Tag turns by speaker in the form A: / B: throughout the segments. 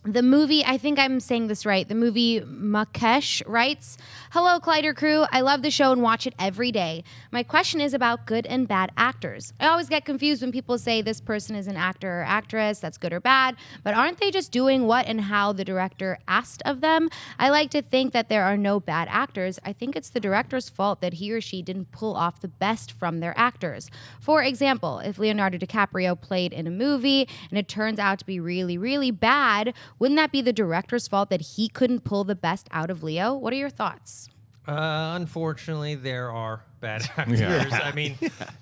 A: The movie, I think I'm saying this right, the movie Mukesh writes, "Hello, Collider crew. I love the show and watch it every day. My question is about good and bad actors. I always get confused when people say this person is an actor or actress, that's good or bad, but aren't they just doing what and how the director asked of them? I like to think that there are no bad actors. I think it's the director's fault that he or she didn't pull off the best from their actors. For example, if Leonardo DiCaprio played in a movie and it turns out to be really, really bad, wouldn't that be the director's fault that he couldn't pull the best out of Leo? What are your thoughts?"
B: Unfortunately, there are bad actors. I mean,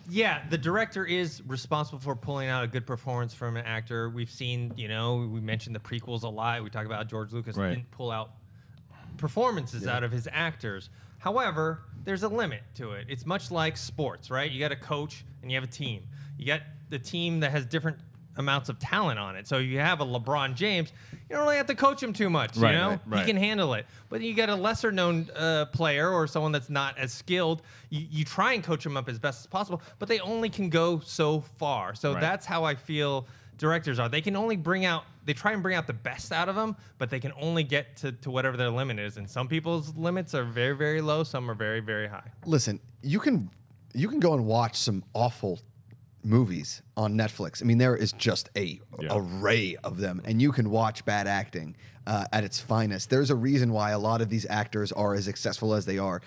B: the director is responsible for pulling out a good performance from an actor. We've seen, we mentioned the prequels a lot. We talk about how George Lucas didn't pull out performances out of his actors. However, there's a limit to it. It's much like sports, right? You got a coach and you have a team. You got the team that has different amounts of talent on it. So you have a LeBron James, you don't really have to coach him too much, you know? Right. He can handle it. But you got a lesser known player or someone that's not as skilled, you try and coach him up as best as possible, but they only can go so far. So that's how I feel directors are. They can only they try and bring out the best out of them, but they can only get to whatever their limit is. And some people's limits are very, very low. Some are very, very high.
C: Listen, you can go and watch some awful movies on Netflix. I mean, there is just a array of them, and you can watch bad acting at its finest. There's a reason why a lot of these actors are as successful as they are.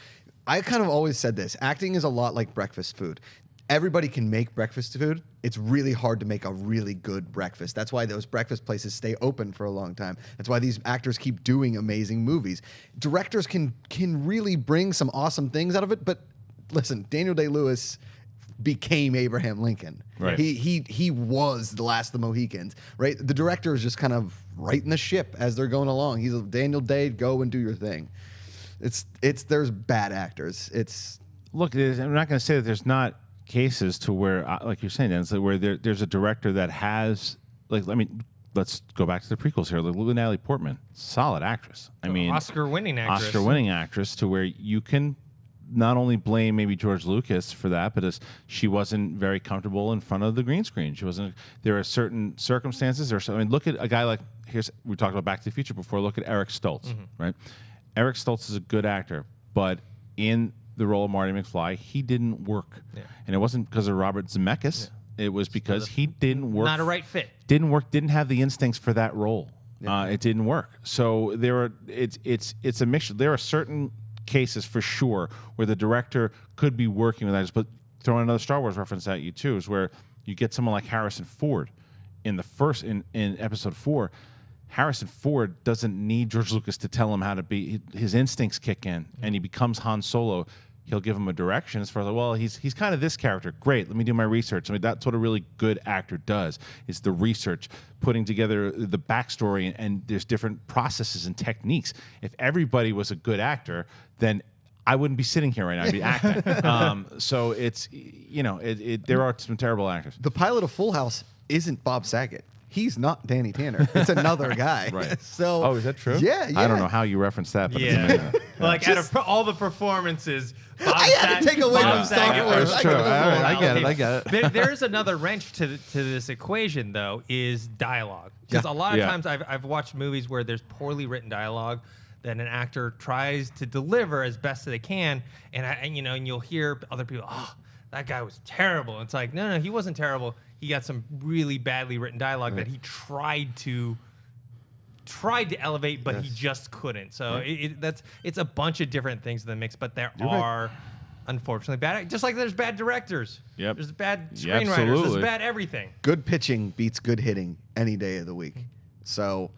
C: I kind of always said this. Acting is a lot like breakfast food. Everybody can make breakfast food. It's really hard to make a really good breakfast. That's why those breakfast places stay open for a long time. That's why these actors keep doing amazing movies. Directors can really bring some awesome things out of it, but listen, Daniel Day-Lewis became Abraham Lincoln.
D: Right.
C: He was the last of the Mohicans, right? The director is just kind of righting the ship as they're going along. He's a Daniel Day, go and do your thing. There's bad actors.
D: Look, I'm not going to say that there's not cases to where, like you're saying, Dan, where there's a director that has, let's go back to the prequels here. Like Natalie Portman, solid actress.
B: Oscar-winning actress.
D: Oscar-winning actress to where you can not only blame maybe George Lucas for that, but she wasn't very comfortable in front of the green screen. She wasn't. There are certain circumstances. Look at a guy like we talked about Back to the Future before. Look at Eric Stoltz, right? Eric Stoltz is a good actor, but in the role of Marty McFly, he didn't work, and it wasn't because of Robert Zemeckis. It was because he didn't work.
B: Not a right fit.
D: Didn't work. Didn't have the instincts for that role. It didn't work. So it's a mixture. There are certain cases for sure where the director could be working with that. But throwing another Star Wars reference at you too is where you get someone like Harrison Ford in episode 4. Harrison Ford doesn't need George Lucas to tell him how to be. His instincts kick in and he becomes Han Solo. He'll give him a direction as far as, he's kind of this character. Great, let me do my research. That's what a really good actor does, is the research, putting together the backstory, and there's different processes and techniques. If everybody was a good actor, then I wouldn't be sitting here right now. I'd be acting. So it's, there are some terrible actors.
C: The pilot of Full House isn't Bob Saget. He's not Danny Tanner. It's another guy.
D: Right.
C: So,
D: is that true?
C: Yeah.
D: I don't know how you reference that, but it's amazing.
B: Like out of all the performances,
C: I had to take away from Star Wars.
D: That's true. I get it.
B: There's another wrench to this equation, though, is dialogue. Because a lot of times I've watched movies where there's poorly written dialogue that an actor tries to deliver as best as they can, and you'll hear other people, that guy was terrible. It's like, no, he wasn't terrible. He got some really badly written dialogue that he tried to elevate, but he just couldn't. So it's a bunch of different things in the mix, but there are unfortunately bad. Just like there's bad directors.
D: Yep.
B: There's bad screenwriters. There's bad everything.
C: Good pitching beats good hitting any day of the week. So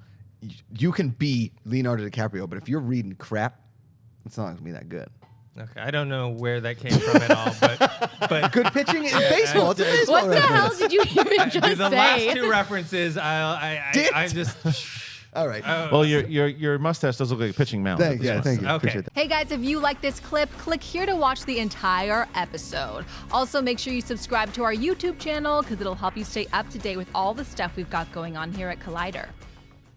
C: you can be Leonardo DiCaprio, but if you're reading crap, it's not going to be that good.
B: Okay, I don't know where that came from at all, but
C: good pitching in baseball. It's a baseball
A: What the hell did you even just say?
B: The last two references, I just.
C: All right.
D: Well, your mustache does look like a pitching mound.
C: Thank you.
B: Okay.
C: Appreciate that.
E: Hey guys, if you like this clip, click here to watch the entire episode. Also, make sure you subscribe to our YouTube channel because it'll help you stay up to date with all the stuff we've got going on here at Collider.